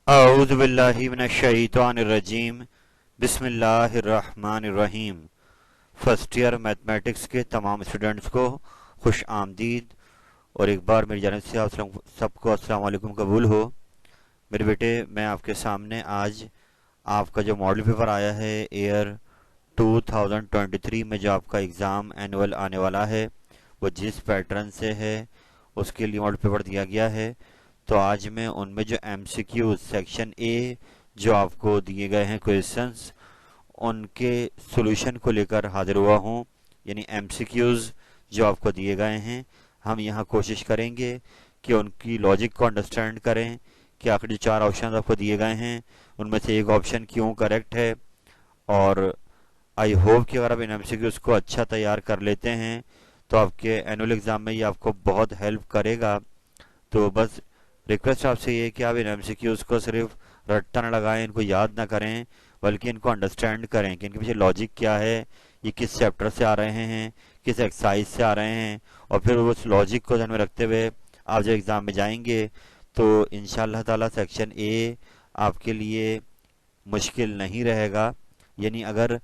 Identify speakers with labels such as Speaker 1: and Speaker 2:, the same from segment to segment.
Speaker 1: अऊज़ु बिल्लाहि मिनश्शैतानिर्रजीम बिस्मिल्लाहिर्रहमानिर्रहीम। First year mathematics के तमाम स्टूडेंट्स को खुश आमदीद और एक बार मेरी जानिब से आप सबको अस्सलाम वालेकुम कबूल हो। मेरे बेटे, मैं आपके सामने आज आपका जो मॉडल पेपर आया है ईयर 2023 में, जो आपका एग्ज़ाम एनुअल आने वाला है, वो जिस पैटर्न से है उसके लिए मॉडल पेपर दिया गया है। तो आज मैं उनमें जो एमसीक्यू सेक्शन ए जो आपको दिए गए हैं क्वेश्चंस, उनके सॉल्यूशन को लेकर हाजिर हुआ हूँ। यानी एमसीक्यूज जो आपको दिए गए हैं, हम यहाँ कोशिश करेंगे कि उनकी लॉजिक को अंडरस्टैंड करें कि आखिर जो चार ऑप्शन आपको दिए गए हैं उनमें से एक ऑप्शन क्यों करेक्ट है। और आई होप कि अगर आप इन एमसीक्यूज को अच्छा तैयार कर लेते हैं तो आपके एनुअल एग्ज़ाम में ये आपको बहुत हेल्प करेगा। तो बस रिक्वेस्ट आपसे ये है कि आप इन एमसीक्यूज को सिर्फ रट्टा न लगाएं, इनको याद ना करें, बल्कि इनको अंडरस्टैंड करें कि इनके पीछे लॉजिक क्या है, ये किस चैप्टर से आ रहे हैं, किस एक्सरसाइज से आ रहे हैं। और फिर उस लॉजिक को ध्यान में रखते हुए आप जब एग्ज़ाम में जाएंगे तो इंशाल्लाह ताला सेक्शन ए आपके लिए मुश्किल नहीं रहेगा। यानी अगर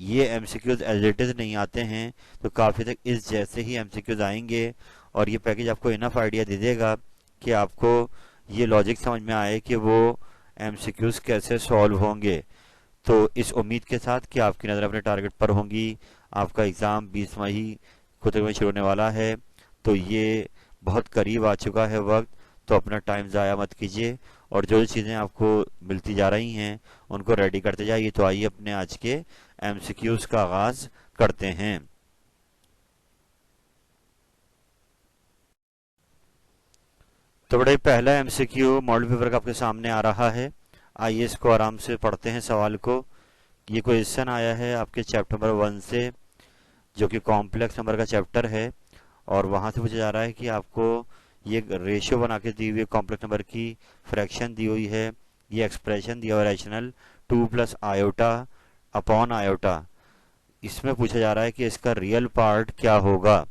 Speaker 1: ये एमसीक्यूज एज इट इज़ नहीं आते हैं तो काफ़ी तक इस जैसे ही एमसीक्यूज आएंगे। और ये पैकेज आपको इनफ आइडिया दे देगा कि आपको ये लॉजिक समझ में आए कि वो एमसीक्यूज कैसे सॉल्व होंगे। तो इस उम्मीद के साथ कि आपकी नज़र अपने टारगेट पर होंगी, आपका एग्ज़ाम 20 मई को तकरीबन शुरू होने वाला है। तो ये बहुत करीब आ चुका है वक्त, तो अपना टाइम ज़ाया मत कीजिए और जो चीज़ें आपको मिलती जा रही हैं उनको रेडी करते जाइए। तो आइए अपने आज के एमसीक्यूज का आगाज़ करते हैं। तो बड़े पहला एमसीक्यू मॉडल पेपर का आपके सामने आ रहा है। आइए इसको आराम से पढ़ते हैं सवाल को। ये क्वेश्चन आया है आपके चैप्टर नंबर 1 से, जो कि कॉम्प्लेक्स नंबर का चैप्टर है। और वहाँ से पूछा जा रहा है कि आपको ये रेशियो बना के दी हुई है, कॉम्प्लेक्स नंबर की फ्रैक्शन दी हुई है, ये एक्सप्रेशन दिया हुआ है rational 2 plus iota upon iota. इसमें पूछा जा रहा है कि इसका रियल पार्ट क्या होगा।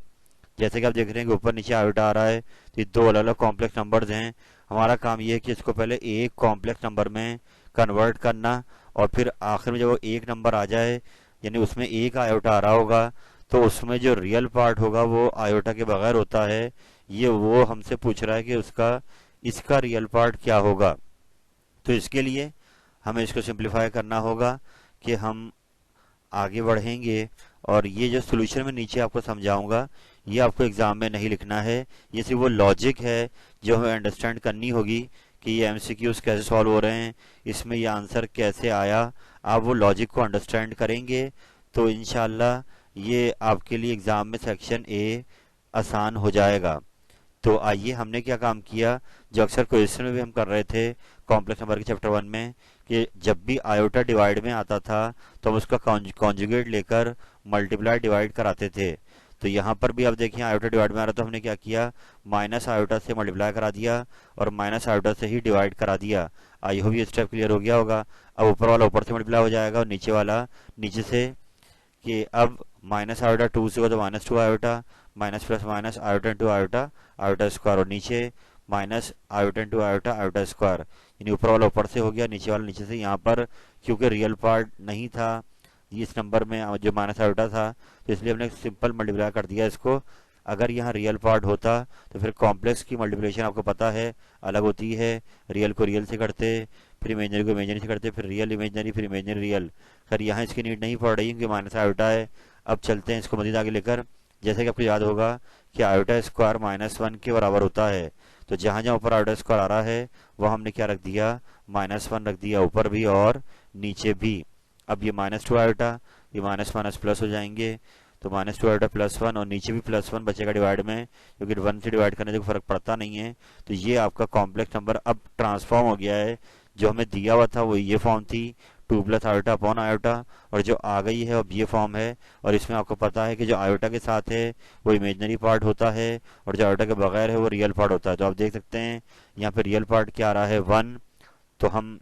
Speaker 1: जैसे कि आप देख रहे हैं कि ऊपर नीचे आयोटा आ रहा है, तो ये दो अलग अलग कॉम्प्लेक्स नंबर्स हैं। हमारा काम ये है कि इसको पहले एक कॉम्प्लेक्स नंबर में कन्वर्ट करना, और फिर आखिर में जब वो एक नंबर आ जाए, यानी उसमें एक आयोटा आ रहा होगा, तो उसमें जो रियल पार्ट होगा वो आयोटा के बगैर होता है। ये वो हमसे पूछ रहा है कि उसका इसका रियल पार्ट क्या होगा। तो इसके लिए हमें इसको सिंप्लीफाई करना होगा कि हम आगे बढ़ेंगे। और ये जो सोल्यूशन में नीचे आपको समझाऊंगा, ये आपको एग्जाम में नहीं लिखना है, ये सिर्फ वो लॉजिक है जो हमें अंडरस्टैंड करनी होगी कि ये एमसीक्यूज कैसे सॉल्व हो रहे हैं, इसमें ये आंसर कैसे आया। आप वो लॉजिक को अंडरस्टैंड करेंगे तो इंशाल्लाह ये आपके लिए एग्जाम में सेक्शन ए आसान हो जाएगा। तो आइए, हमने क्या काम किया, जो अक्सर क्वेश्चन में भी हम कर रहे थे कॉम्प्लेक्स नंबर के चैप्टर 1 में, कि जब भी आयोटा डिवाइड में आता था तो हम उसका कॉन्जुगेट लेकर मल्टीप्लाई डिवाइड कराते थे। तो यहाँ पर भी आप देखिए आयोटा डिवाइड में आ रहा, तो हमने क्या किया, माइनस आयोटा से मल्टीप्लाई करा दिया और माइनस आयोटा से ही डिवाइड करा दिया। आई होप ये स्टेप क्लियर हो गया होगा। अब ऊपर वाला ऊपर से मल्टीप्लाई हो जाएगा और नीचे वाला नीचे से, कि अब माइनस आयोटा 2 से हो तो minus 2 iota, minus plus minus iota into iota, iota square, और नीचे minus iota into iota, iota square. यानी ऊपर वाला ऊपर से हो गया, नीचे वाला नीचे से। यहाँ पर क्योंकि रियल पार्ट नहीं था इस नंबर में जो माइनस आयोटा था, तो इसलिए हमने सिंपल मल्टीप्लाई कर दिया इसको। अगर यहाँ रियल पार्ट होता तो फिर कॉम्प्लेक्स की मल्टीप्लिकेशन आपको पता है अलग होती है। रियल को रियल से करते, फिर इमेजनरी को इमेजनरी से करते, फिर रियल इमेजनरी, फिर इमेजनरी रियल। खैर यहाँ इसकी नीड नहीं पड़ रही क्योंकि माइनस आयोटा है। अब चलते हैं इसको मजीद आगे लेकर। जैसे कि आपको याद होगा कि आयोटा स्क्वायर -1 के बराबर होता है, तो जहाँ जहाँ ऊपर आयोटा स्क्वायर आ रहा है वह हमने क्या रख दिया, -1 रख दिया, ऊपर भी और नीचे भी। अब ये -2 आयोटा, ये माइनस माइनस प्लस हो जाएंगे, तो -2 आयोटा +1, और नीचे भी +1 बचेगा डिवाइड में, क्योंकि 1 से डिवाइड करने से फर्क पड़ता नहीं है। तो ये आपका कॉम्प्लेक्स नंबर अब ट्रांसफॉर्म हो गया है। जो हमें दिया हुआ था वो ये फॉर्म थी, 2 प्लस आयोटा अपॉन आयोटा, और जो आ गई है अब ये फॉर्म है। और इसमें आपको पता है कि जो आयोटा के साथ है वो इमेजनरी पार्ट होता है और जो आयोटा के बगैर है वो रियल पार्ट होता है। तो आप देख सकते हैं यहाँ पे रियल पार्ट क्या आ रहा है, 1। तो हम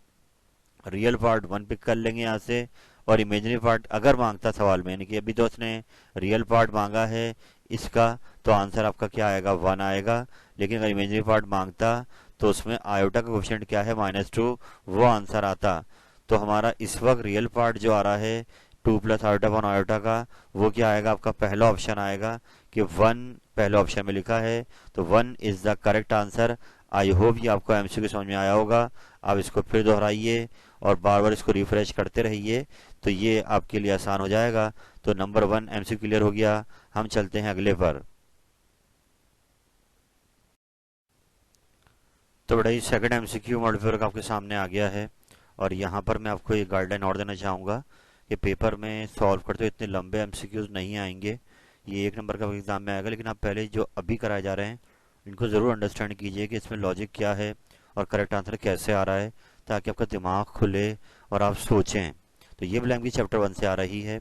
Speaker 1: रियल पार्ट 1 पिक कर लेंगे यहाँ से। और इमेजनरी पार्ट अगर मांगता सवाल में, यानी कि अभी तो उसने रियल पार्ट मांगा है इसका, तो आंसर आपका क्या आएगा, 1 आएगा। लेकिन अगर इमेजनरी पार्ट मांगता तो उसमें आयोटा का कोफिशिएंट क्या है, -2, वो आंसर आता। तो हमारा इस वक्त रियल पार्ट जो आ रहा है 2 प्लस आयोटा अपॉन आयोटा का, वो क्या आएगा, आपका पहला ऑप्शन आएगा कि 1 पहले ऑप्शन में लिखा है, तो 1 is the correct answer. I hope ये आपको एमसीक्यू समझ में आया होगा। आप इसको फिर दोहराइए और बार बार इसको रिफ्रेश करते रहिए, तो ये आपके लिए आसान हो जाएगा। तो नंबर 1 एमसीक्यू क्लियर हो गया। हम चलते हैं अगले पर। तो बड़ा ही सेकंड एमसीक्यू मॉडल पेपर आपके सामने आ गया है, और यहाँ पर मैं आपको एक गाइडलाइन और देना चाहूँगा कि पेपर में सॉल्व करते हुए इतने लंबे एमसीक्यूज नहीं आएंगे। ये 1 नंबर का एग्जाम में आएगा, लेकिन आप पहले जो अभी कराए जा रहे हैं इनको ज़रूर अंडरस्टैंड कीजिए कि इसमें लॉजिक क्या है और करेक्ट आंसर कैसे आ रहा है, ताकि आपका दिमाग खुले और आप सोचें। तो ये ब्लैंक की चैप्टर 1 से आ रही है।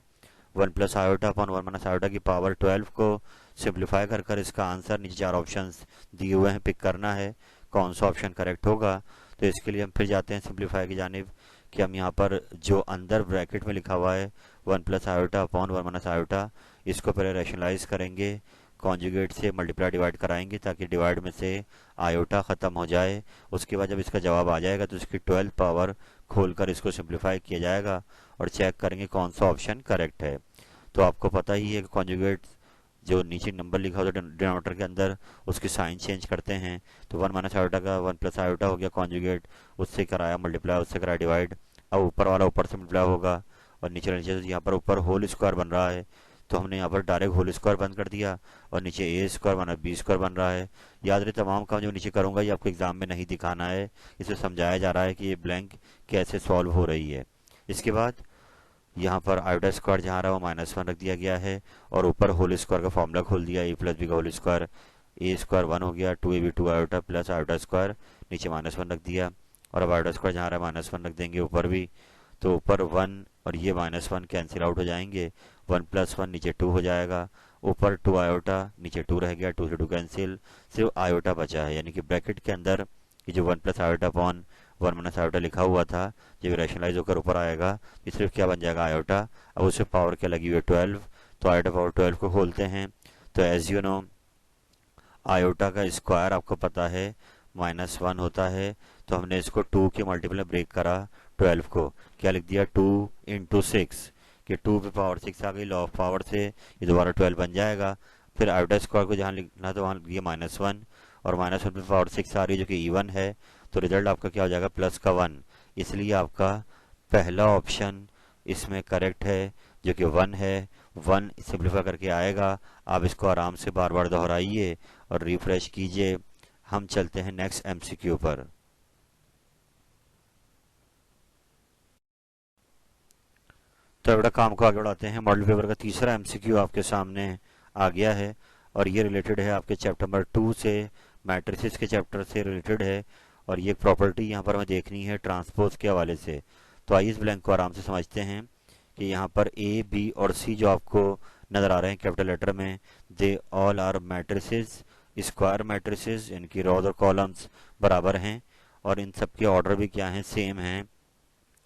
Speaker 1: 1 plus iota upon 1 minus iota की पावर 12 को सिंप्लीफाई कर इसका आंसर, नीचे 4 ऑप्शंस दिए हुए हैं, पिक करना है कौन सा ऑप्शन करेक्ट होगा। तो इसके लिए हम फिर जाते हैं सिंप्लीफाई की जानिब, कि हम यहाँ पर जो अंदर ब्रैकेट में लिखा हुआ है 1 plus iota upon 1 minus iota, इसको पहले रैशनलाइज करेंगे, कॉन्जुगेट से मल्टीप्लाई डिवाइड कराएंगे ताकि डिवाइड में से आयोटा ख़त्म हो जाए। उसके बाद जब इसका जवाब आ जाएगा तो इसकी 12 पावर खोलकर इसको सिंप्लीफाई किया जाएगा और चेक करेंगे कौन सा ऑप्शन करेक्ट है। तो आपको पता ही है कि कॉन्जुगेट जो नीचे नंबर लिखा होता है डिनोमिनेटर के अंदर, उसकी साइन चेंज करते हैं। तो 1 माइनस आयोटा का 1 प्लस आयोटा हो गया कॉन्जुगेट, उससे कराया मल्टीप्लाई, उससे कराया डिवाइड। अब ऊपर वाला ऊपर से मल्टीप्लाई होगा और नीचे नीचे यहाँ पर ऊपर होल स्क्वायर बन रहा है, तो हमने यहाँ पर डायरेक्ट होल स्क्वायर बंद कर दिया और नीचे ए स्क्वायर माना बी स्क्वायर बन रहा है। याद रहे तमाम काम जो नीचे करूँगा ये आपको एग्जाम में नहीं दिखाना है, इसे समझाया जा रहा है कि ये ब्लैंक कैसे सॉल्व हो रही है। इसके बाद यहाँ पर आयोटा स्क्वायर जहाँ रहा वो -1 रख दिया गया है, और ऊपर होल स्क्वायर का फॉर्मूला खोल दिया, ए प्लस बी का होल स्क्वायर, ए स्क्वायर 1 हो गया, 2ab 2 iota plus iota square, नीचे -1 रख दिया। और अब आयोटा स्क्वायर जहाँ रहा -1 रख देंगे ऊपर भी, तो ऊपर 1 और ये -1 कैंसिल आउट हो जाएंगे, 1 प्लस 1 नीचे 2 हो जाएगा, ऊपर 2 आयोटा नीचे 2 रह गया, 2 से 2 कैंसिल, सिर्फ आयोटा बचा है। यानी कि ब्रैकेट के अंदर ये जो 1 plus iota upon 1 minus iota लिखा हुआ था, जब रैशनलाइज होकर ऊपर आएगा तो सिर्फ क्या बन जाएगा, आयोटा। अब उसे पावर क्या लगी हुई है, 12, तो आयोटा पावर 12 को खोलते हैं। तो एज यू नो आयोटा का स्क्वायर आपको पता है -1 होता है, तो हमने इसको 2 के मल्टीपल में ब्रेक करा 12 को, क्या लिख दिया 2 इंटू 6, कि 2 पे पावर 6 आ गई, लॉ ऑफ पावर से ये दोबारा 12 बन जाएगा। फिर आयोटा स्क्वायर को जहाँ लिखना तो वहाँ लिख दिया -1, और -1 पे पावर 6 आ रही है जो कि इवन है, तो रिजल्ट आपका क्या हो जाएगा, प्लस का 1। इसलिए आपका पहला ऑप्शन इसमें करेक्ट है जो कि 1 है। 1 सिंप्लीफाई करके आएगा। आप इसको आराम से बार बार दोहराइए और रिफ्रेश कीजिए। हम चलते हैं नेक्स्ट एमसीक्यू पर। तो बड़ा काम को आगे बढ़ाते हैं। मॉडल पेपर का तीसरा एमसीक्यू आपके सामने आ गया है, और ये रिलेटेड है आपके चैप्टर नंबर 2 से, मैट्रिसेस के चैप्टर से रिलेटेड है। और ये प्रॉपर्टी यहाँ पर हमें देखनी है ट्रांसपोज के हवाले से। तो आइए इस ब्लैंक को आराम से समझते हैं कि यहाँ पर ए बी और सी जो आपको नज़र आ रहे हैं कैपिटल लेटर में, they all are matrices, square matrices, इनकी रोज और कॉलम्स बराबर हैं, और इन सब के ऑर्डर भी क्या हैं, सेम हैं।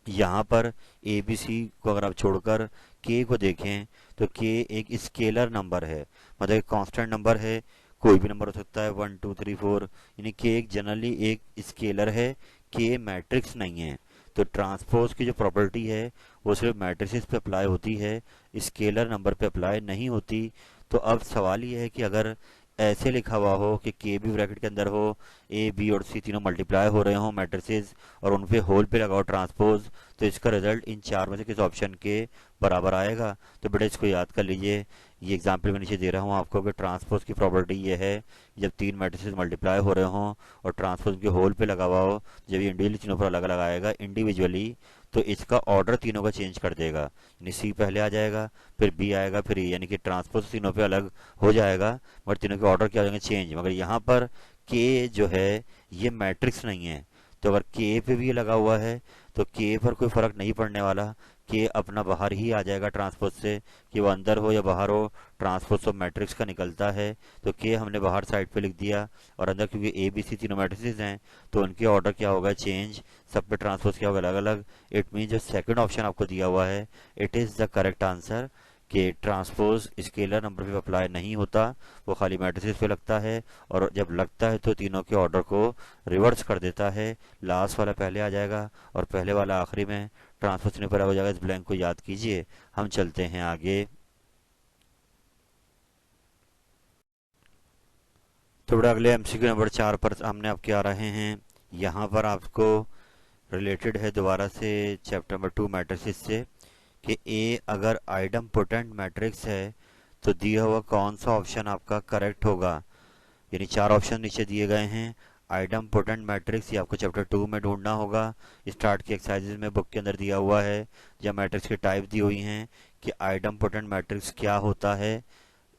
Speaker 1: यहाँ पर ए बी सी को अगर आप छोड़कर के को देखें तो के एक स्केलर नंबर है, मतलब एक कांस्टेंट नंबर है, कोई भी नंबर हो सकता है 1 2 3 4, यानी के एक जनरली एक स्केलर है, के मैट्रिक्स नहीं है। तो ट्रांसपोज की जो प्रॉपर्टी है वो सिर्फ मैट्रिसेस पे अप्लाई होती है, स्केलर नंबर पे अप्लाई नहीं होती। तो अब सवाल ये है कि अगर ऐसे लिखा हुआ हो कि के भी ब्रैकेट के अंदर हो, ए बी और सी तीनों मल्टीप्लाई हो रहे हो मैट्रिसेस, और उन पे होल पे लगाओ ट्रांसपोज, तो इसका रिजल्ट इन चार में से किस ऑप्शन के बराबर आएगा। तो बेटा इसको याद कर लीजिए। ये एग्जाम्पल मैं नीचे दे रहा हूँ आपको कि ट्रांसपोज की प्रॉपर्टी ये है, जब 3 मैट्रिसेस मल्टीप्लाई हो रहे हों और ट्रांसपोज के होल पे लगा हुआ हो, जब ये इंडिविजुअली तीनों पर अलग अलग आएगा इंडिविजुअली, तो इसका ऑर्डर तीनों का चेंज कर देगा। यानी सी पहले आ जाएगा, फिर बी आएगा, फिर ए, यानी कि ट्रांसपोज तीनों पे अलग हो जाएगा, मगर तीनों के ऑर्डर क्या हो जाएंगे, चेंज। मगर यहाँ पर के जो है ये मैट्रिक्स नहीं है, तो अगर के पे भी ये लगा हुआ है तो के पर कोई फर्क नहीं पड़ने वाला, के अपना बाहर ही आ जाएगा ट्रांसपोज से, कि वो अंदर हो या बाहर हो, ट्रांसपोज तो मैट्रिक्स का निकलता है। तो के हमने बाहर साइड पे लिख दिया, और अंदर क्योंकि ए बी सी तीनों मैट्रिसेस हैं तो उनके ऑर्डर क्या होगा, चेंज, सब पे ट्रांसपोज क्या होगा, अलग अलग। इट मीन जो सेकंड ऑप्शन आपको दिया हुआ है it is the correct answer, कि ट्रांसपोज स्केलर नंबर पे अप्लाई नहीं होता, वो खाली मैट्रिसेस पे लगता है, और जब लगता है तो तीनों के ऑर्डर को रिवर्स कर देता है। लास्ट वाला पहले आ जाएगा और पहले वाला आखिरी में ट्रांसपोज नहीं पर हो जाएगा। इस ब्लैंक को याद कीजिए। हम चलते हैं आगे। तो बड़ा अगले एमसीक्यू नंबर 4 पर हमने आपके आ रहे हैं। यहाँ पर आपको रिलेटेड है दोबारा से चैप्टर नंबर 2 मैट्रिक्स से, कि ए अगर आइडम पोटेंट मैट्रिक्स है तो दिया हुआ कौन सा ऑप्शन आपका करेक्ट होगा। यानी 4 ऑप्शन नीचे दिए गए हैं। आइडम पोटेंट मैट्रिक्स ये आपको चैप्टर 2 में ढूंढना होगा। स्टार्ट की एक्सरसाइजेज में बुक के अंदर दिया हुआ है, जब मैट्रिक्स की टाइप दी हुई हैं कि आइडम पोटेंट मैट्रिक्स क्या होता है,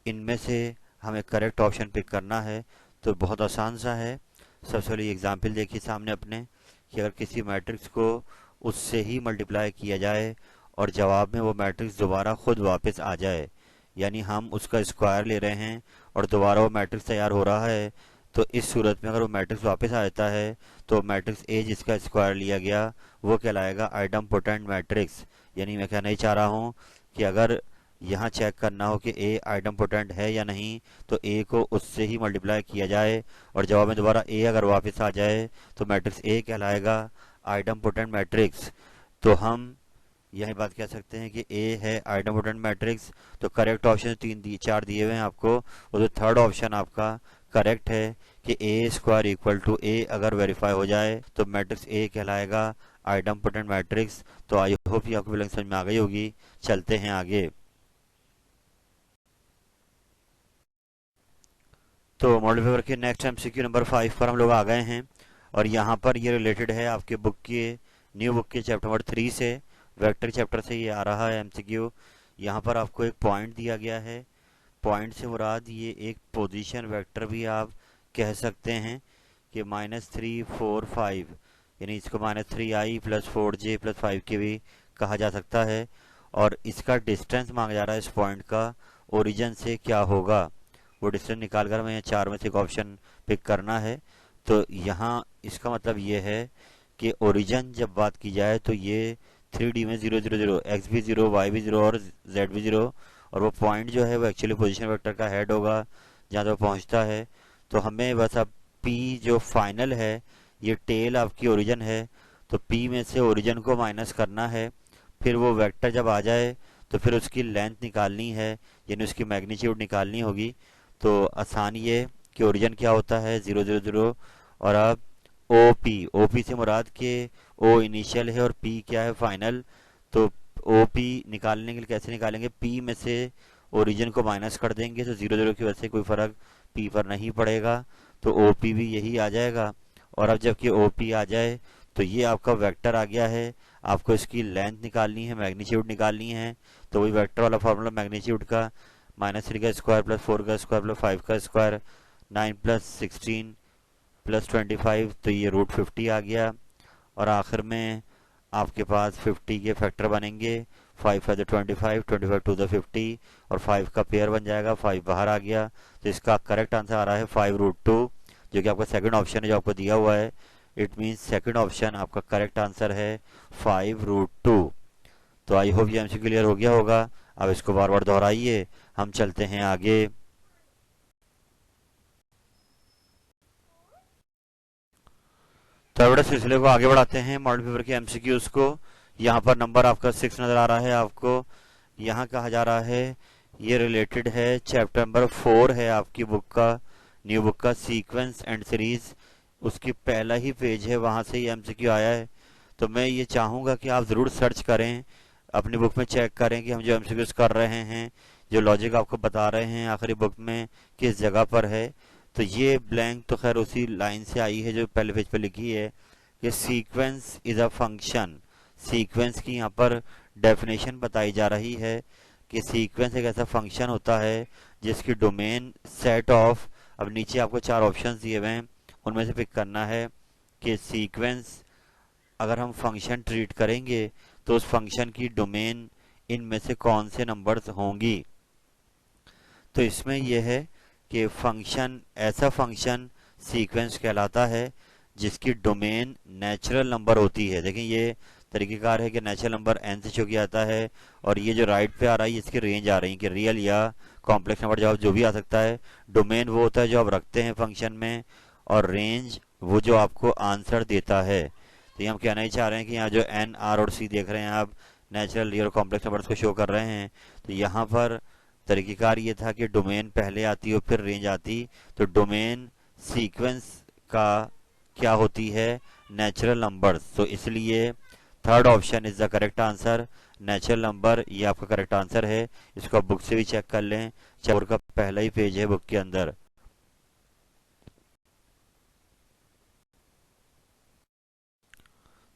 Speaker 1: इनमें से हमें करेक्ट ऑप्शन पिक करना है। तो बहुत आसान सा है। सबसे पहले एग्जाम्पल देखिए सामने अपने, कि अगर किसी मैट्रिक्स को उससे ही मल्टीप्लाई किया जाए और जवाब में वो मैट्रिक्स दोबारा खुद वापस आ जाए, यानी हम उसका स्क्वायर ले रहे हैं और दोबारा वो मैट्रिक्स तैयार हो रहा है, तो इस सूरत में अगर वो मैट्रिक्स वापस आ जाता है तो मैट्रिक्स ए जिसका स्क्वायर लिया गया वो कहलाएगा आइडम पोटेंट मैट्रिक्स। यानी मैं कहना ही चाह रहा हूँ कि अगर यहाँ चेक करना हो कि ए आइडम पोटेंट है या नहीं, तो ए को उससे ही मल्टीप्लाई किया जाए और जवाब में दोबारा ए अगर वापस आ जाए तो मैट्रिक्स ए कहलाएगा आइडम पोटेंट मैट्रिक्स। तो हम यही बात कह सकते हैं कि ए है आइडम पोटेंट मैट्रिक्स। तो करेक्ट ऑप्शन 4 दिए हुए हैं आपको, और जो थर्ड ऑप्शन आपका करेक्ट है कि ए स्क्वायर इक्वल टू ए अगर वेरीफाई हो जाए तो मैट्रिक्स ए कहलाएगा आइडम पोटेंट मैट्रिक्स। तो आई होप ये आपको समझ में आ गई होगी। चलते हैं आगे। तो मॉडल पेपर के नेक्स्ट एमसीक्यू नंबर 5 पर हम लोग आ गए हैं, और यहाँ पर ये रिलेटेड है आपके बुक के न्यू बुक के चैप्टर नंबर 3 से, वेक्टर चैप्टर से ये आ रहा है एमसीक्यू। यहाँ पर आपको एक पॉइंट दिया गया है। पॉइंट से मुराद ये एक पोजीशन वेक्टर भी आप कह सकते हैं, कि -3 4 5, यानी इसको -3i + 4j + 5 के भी कहा जा सकता है। और इसका डिस्टेंस मांगा जा रहा है इस पॉइंट का ओरिजिन से क्या होगा, वो डिस्टेंस निकाल कर हमें 4 में से एक ऑप्शन पिक करना है। तो यहाँ इसका मतलब ये है कि ओरिजिन जब बात की जाए तो ये 3D में 0 0 0, एक्स भी 0, वाई भी 0 और जेड भी 0, और वो पॉइंट जो है वो एक्चुअली पोजीशन वेक्टर का हेड होगा जहाँ तक पहुँचता है। तो हमें बस अब P जो फाइनल है, ये टेल आपकी ओरिजिन है, तो P में से ओरिजिन को माइनस करना है। फिर वो वेक्टर जब आ जाए तो फिर उसकी लेंथ निकालनी है, यानी उसकी मैग्नीट्यूड निकालनी होगी। तो आसान ये कि ओरिजिन क्या होता है 0 0 0, और अब ओ पी से मुराद के ओ इनिशियल है और पी क्या है फाइनल। तो ओ पी निकालने के लिए कैसे निकालेंगे, पी में से ओरिजिन को माइनस कर देंगे, तो 0 0 की वजह से कोई फर्क पी पर नहीं पड़ेगा, तो ओ पी भी यही आ जाएगा। और अब जबकि ओ पी आ जाए तो ये आपका वेक्टर आ गया है, आपको इसकी लेंथ निकालनी है, मैग्नीट्यूड निकालनी है। तो वही वेक्टर वाला फॉर्मूला मैग्नीट्यूड का, -3 का स्क्वायर + 4 का स्क्वायर + 5 का स्क्वायर, 9 + 16 + 25, तो ये √50 आ गया। और आखिर में आपके पास 50 के फैक्टर बनेंगे, 5 5 25, 25 2 50, और 5 का पेयर बन जाएगा, 5 बाहर आ गया। तो इसका करेक्ट आंसर आ रहा है 5√2, जो कि आपका सेकंड ऑप्शन है जो आपको दिया हुआ है। इट मीन्स सेकंड ऑप्शन आपका करेक्ट आंसर है 5√2। तो आई होप ये एमसीक्यू क्लियर हो गया होगा। अब इसको बार बार दोहराइए। हम चलते हैं आगे। तो बड़े सिलसिले को आगे बढ़ाते हैं मॉडल पेपर के एमसीक्यूज को। यहाँ पर नंबर आपका 6 नजर आ रहा है आपको। यहाँ कहा जा रहा है ये रिलेटेड है चैप्टर नंबर 4 है आपकी बुक का, न्यू बुक का, सीक्वेंस एंड सीरीज। उसकी पहला ही पेज है, वहां से ये एमसीक्यू आया है। तो मैं ये चाहूंगा कि आप जरूर सर्च करें, अपनी बुक में चेक करें कि हम जो एमसीक्यूज कर रहे हैं, जो लॉजिक आपको बता रहे हैं आखिरी बुक में किस जगह पर है। तो ये ब्लैंक तो खैर उसी लाइन से आई है जो पहले पेज पे लिखी है कि sequence is a function. Sequence की यहाँ पर डेफिनेशन बताई जा रही है कि सीक्वेंस एक ऐसा फंक्शन होता है जिसकी डोमेन सेट ऑफ, अब नीचे आपको 4 ऑप्शंस दिए हुए हैं, उनमें से पिक करना है कि सीक्वेंस अगर हम फंक्शन ट्रीट करेंगे तो उस फंक्शन की डोमेन इनमें से कौन से नंबर्स होंगी। तो इसमें यह है कि फंक्शन, ऐसा फंक्शन सीक्वेंस कहलाता है जिसकी डोमेन नेचुरल नंबर होती है। देखिए ये तरीकेकार है कि नेचुरल नंबर n से शुरू किया जाता है और ये जो राइट पे आ रहा है इसकी रेंज आ रही है कि रियल या कॉम्प्लेक्स नंबर जवाब जो भी आ सकता है। डोमेन वो होता है जो आप रखते हैं फंक्शन में, और रेंज वो जो आपको आंसर देता है। तो ये हम कहना ही चाह रहे हैं कि यहाँ जो n, r और c देख रहे हैं आप, नेचुरल, रियल और कॉम्प्लेक्स नंबर्स को शो कर रहे हैं। तो यहाँ पर तरीकेकार ये था कि डोमेन पहले आती और फिर रेंज आती। तो डोमेन सीक्वेंस का क्या होती है, नेचुरल नंबर्स। तो इसलिए third option is the correct answer, natural number. ये आपका करेक्ट आंसर है। इसको आप बुक से भी चेक कर लें, चैप्टर का पहला ही पेज है बुक के अंदर।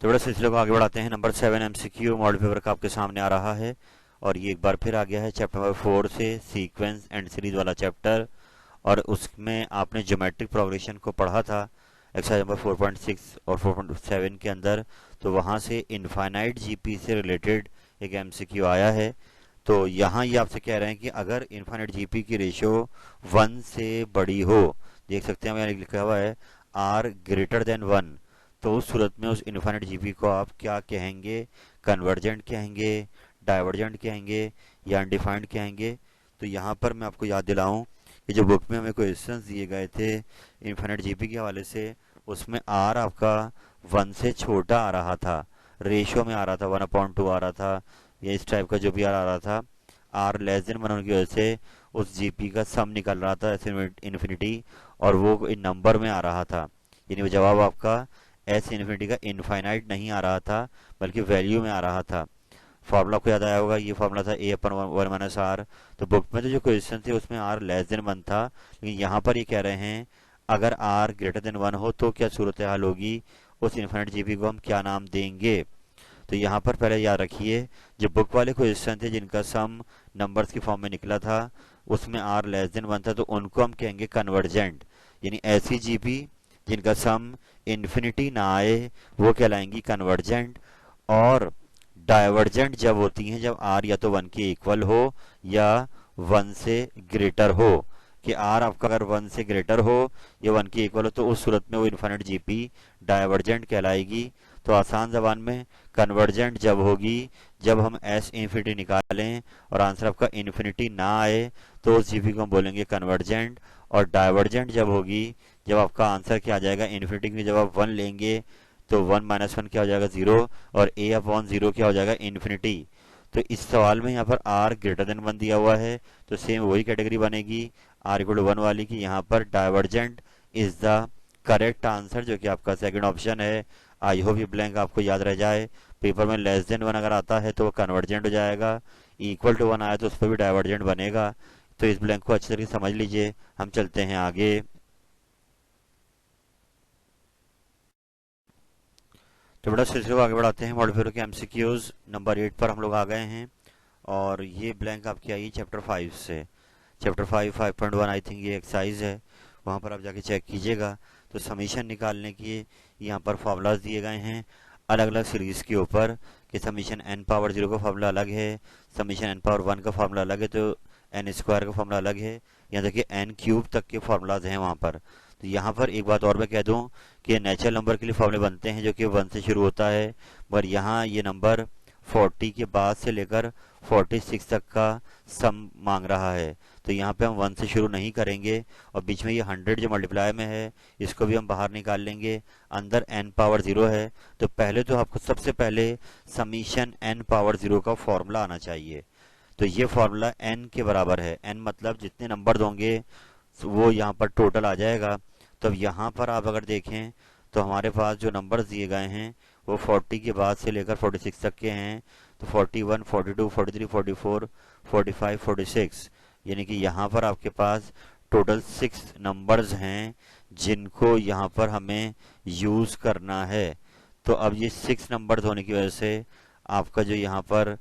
Speaker 1: तो बड़ा सिलसिले को आगे बढ़ाते हैं। नंबर 7 एमसीक्यू मॉडल पेपर का आपके सामने आ रहा है और ये एक बार फिर आ गया है चैप्टर नंबर 4 से, सीक्वेंस एंड सीरीज वाला चैप्टर। और उसमें आपने ज्योमेट्रिक प्रोग्रेशन को पढ़ा था एक्सरसाइज नंबर 4.6 और 4.7 के अंदर। तो वहाँ से इनफाइनाइट जीपी से रिलेटेड एक एमसीक्यू आया है। तो यहाँ ये आपसे कह रहे हैं कि अगर इनफाइनाइट जीपी की रेशियो 1 से बड़ी हो, देख सकते हैं यहाँ लिखा हुआ है r ग्रेटर देन 1, तो उस सूरत में उस इनफाइनाइट जीपी को आप क्या कहेंगे, कन्वर्जेंट कहेंगे, डाइवर्जेंट कहेंगे या अनडिफाइंड कहेंगे। तो यहाँ पर मैं आपको याद दिलाऊं कि जो बुक में हमें क्वेश्चंस दिए गए थे इनफाइनाइट जीपी के हवाले से, उसमें आर आपका 1 से छोटा आ रहा था, रेशियो में आ रहा था, 1/2 आ रहा था, या इस टाइप का जो भी आ रहा था। आर लेस देन 1 होने की वजह से उस जीपी का सम निकल रहा था ऐसे इन्फिनिटी, और वो इन नंबर में आ रहा था। यानी वो जवाब आपका एस इन्फिनिटी का इनफाइनाइट नहीं आ रहा था, बल्कि वैल्यू में आ रहा था। फॉर्मूला आपको याद आया होगा, ये फॉर्मूला था a/1 - r। तो बुक में तो जो क्वेश्चन थे उसमें r लेस देन 1 था, लेकिन यहाँ पर ये कह रहे हैं अगर r ग्रेटर देन 1 हो तो क्या सूरत हाल होगी, उस इन्फाइनाइट जीपी को हम क्या नाम देंगे। तो यहाँ पर पहले याद रखिए, जो बुक वाले क्वेश्चन थे जिनका सम नंबर्स की फॉर्म में निकला था उसमें r लेस देन 1 था, तो उनको हम कहेंगे कन्वर्जेंट। यानी ऐसी जीपी जिनका सम इन्फिनिटी ना आए वो कहलाएंगी कन्वर्जेंट। और डाइवर्जेंट जब होती हैं जब r या तो 1 के इक्वल हो या 1 से ग्रेटर हो, कि r आपका अगर 1 से ग्रेटर हो या 1 के इक्वल हो तो उस सूरत में वो इन्फिनिट जीपी डाइवर्जेंट कहलाएगी। तो आसान जबान में कन्वर्जेंट जब होगी जब हम s इन्फिनिटी निकालें और आंसर आपका इन्फिनिटी ना आए तो उस जीपी को हम बोलेंगे कन्वर्जेंट। और डाइवर्जेंट जब होगी जब आपका आंसर क्या आ जाएगा इन्फिनिटी की, जब आप 1 लेंगे तो 1 - 1 क्या हो जाएगा 0, और a/0 क्या हो जाएगा इन्फिनिटी। तो इस सवाल में यहाँ पर r ग्रेटर देन 1 दिया हुआ है, तो सेम वही कैटेगरी बनेगी r = 1 वाली की। यहाँ पर divergent is the correct answer, जो कि आपका सेकंड ऑप्शन है। आई होप ये ब्लैंक आपको याद रह जाए। पेपर में लेस देन 1 अगर आता है तो वो कन्वर्जेंट हो जाएगा, इक्वल टू 1 आया तो उस पर भी डाइवर्जेंट बनेगा। तो इस ब्लैंक को अच्छी तरीके से समझ लीजिए। हम चलते हैं आगे। तो बड़ा सिलसिले को आगे बढ़ाते हैं। मॉडल पेपर के एमसीक्यूज नंबर 8 पर हम लोग आ गए हैं और ये ब्लैंक आपकी आई चैप्टर 5 से। चैप्टर 5.1 आई थिंक ये एक्सरसाइज है, वहाँ पर आप जाके चेक कीजिएगा। तो समीशन निकालने के यहाँ पर फॉर्मूलाज दिए गए हैं अलग अलग सीरीज के ऊपर, कि समीशन n⁻0 का फॉर्मूला अलग है, समीशन n⁻1 का फॉर्मूला अलग है, तो n² का फॉर्मूला अलग है, यहाँ देखिए n³ तक के फॉर्मूलाज हैं वहाँ पर। तो यहाँ पर एक बात और मैं कह दूं कि नेचुरल नंबर के लिए फॉर्मूले बनते हैं जो कि 1 से शुरू होता है, पर यहाँ ये नंबर 40 के बाद से लेकर 46 तक का सम मांग रहा है। तो यहाँ पे हम 1 से शुरू नहीं करेंगे और बीच में ये 100 जो मल्टीप्लाई में है इसको भी हम बाहर निकाल लेंगे। अंदर n⁻0 है, तो पहले तो आपको सबसे पहले समीशन n⁻0 का फॉर्मूला आना चाहिए। तो ये फॉर्मूला n के बराबर है, n मतलब जितने नंबर होंगे वो यहाँ पर टोटल आ जाएगा। तो अब यहाँ पर आप अगर देखें तो हमारे पास जो नंबर्स दिए गए हैं वो 40 के बाद से लेकर 46 तक के हैं। तो 41, 42, 43, 44, 45, 46, यानी कि यहाँ पर आपके पास टोटल 6 नंबर्स हैं जिनको यहाँ पर हमें यूज़ करना है। तो अब ये 6 नंबर्स होने की वजह से आपका जो यहाँ पर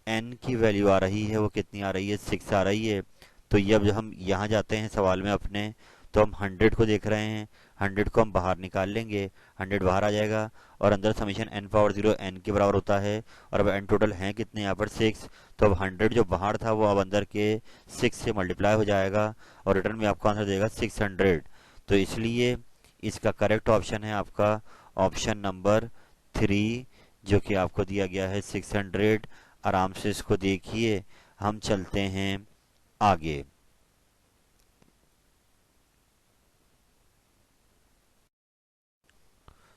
Speaker 1: n की वैल्यू आ रही है वो कितनी आ रही है, 6 आ रही है। तो ये अब जब हम यहाँ जाते हैं सवाल में अपने, तो हम 100 को देख रहे हैं, 100 को हम बाहर निकाल लेंगे, 100 बाहर आ जाएगा और अंदर समीशन n⁻0 n के बराबर होता है। और अब n टोटल हैं कितने यहाँ पर 6, तो अब 100 जो बाहर था वो अब अंदर के 6 से मल्टीप्लाई हो जाएगा और रिटर्न में आपको आंसर देगा 600। तो इसलिए इसका करेक्ट ऑप्शन है आपका ऑप्शन नंबर 3, जो कि आपको दिया गया है 600। आराम से इसको देखिए, हम चलते हैं आगे।